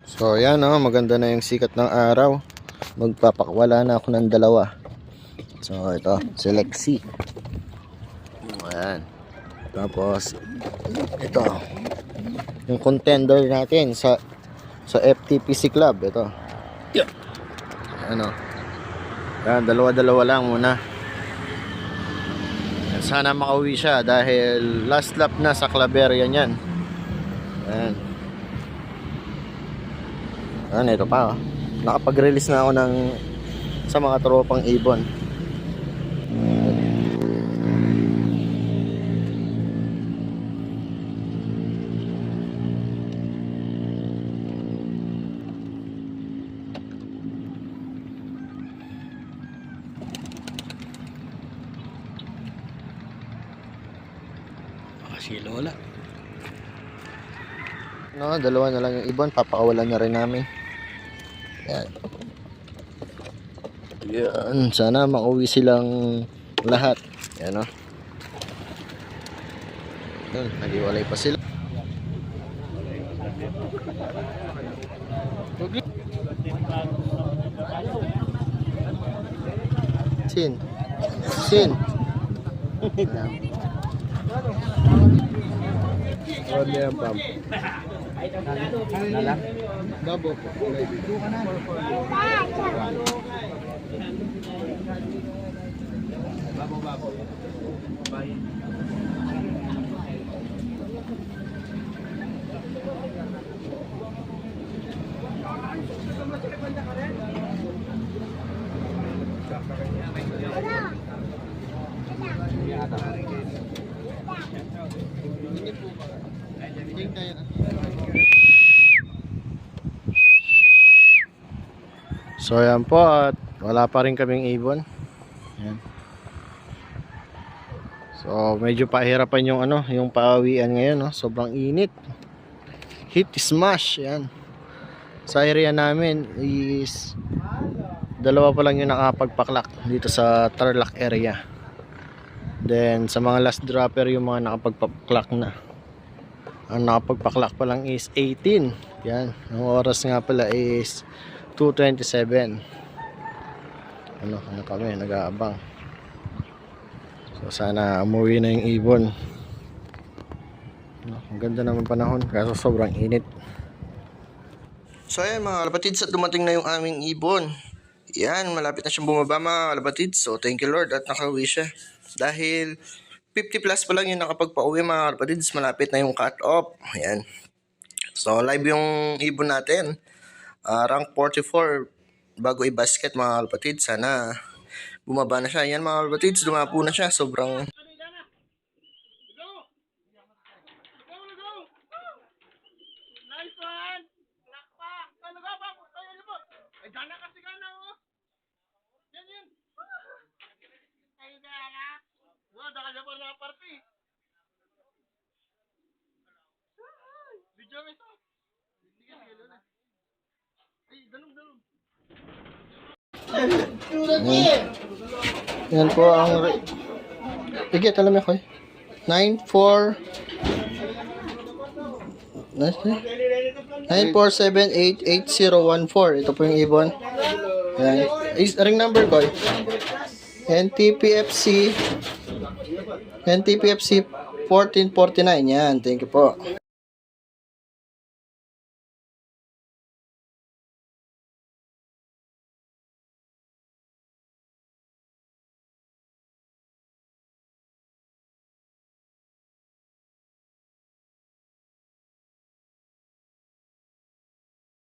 So ayan maganda na yung sikat ng araw. Magpapakwala na ako ng dalawa. So ito, si Lexi. Ayan. Tapos ito, yung contender natin sa FTPC Club. Ito. Ano? Ayan, dalawa-dalawa lang muna. Sana makauwi siya dahil last lap na sa Claveria niyan. Ayan. Ayan, ito pa. Nakapag-release na ako sa mga tropang ibon. Si Lola. Dalawa na lang yung ibon, papakawalan na rin namin. Yan. Yan, sana makauwi silang lahat. Yan Yun, nag-iwalay pa sila. Sin. Ano yan, Pam? Nalang? Babo. Babo. So ayan po, at wala pa rin kaming ibon. Ayan. So medyo pahirapan yung pauwian ngayon, sobrang init. Heat smash, yan. Sa area namin is dalawa pa lang yung nakapagpaklak dito sa Tarlac area. Then sa mga last dropper yung mga nakapagpaklak na. Ang nakapagpaklak pa lang is 18. Yan. Ang oras nga pala is 2:27. Ano kami nag-aabang. So sana umuwi na yung ibon. Ang ganda naman panahon kaso sobrang init. So ayan mga kalapatids, at dumating na yung aming ibon. Yan, malapit na siyang bumaba mga kalapatids. So thank you Lord at nakauwi siya. Dahil 50 plus pa lang yung nakapagpa-uwi mga kalapatids, malapit na yung cut off. Ayan. So live yung ibon natin. Rank 44 bago i-basket mga kalapatids. Sana bumaba na siya. Yan mga kalapatids, dumapo na siya. Sobrang yan po ang sige, alam mo ko 94 947888014. Ito po yung ibon. Yan. Ring number ko NTPFC 1449. Yan, thank you po.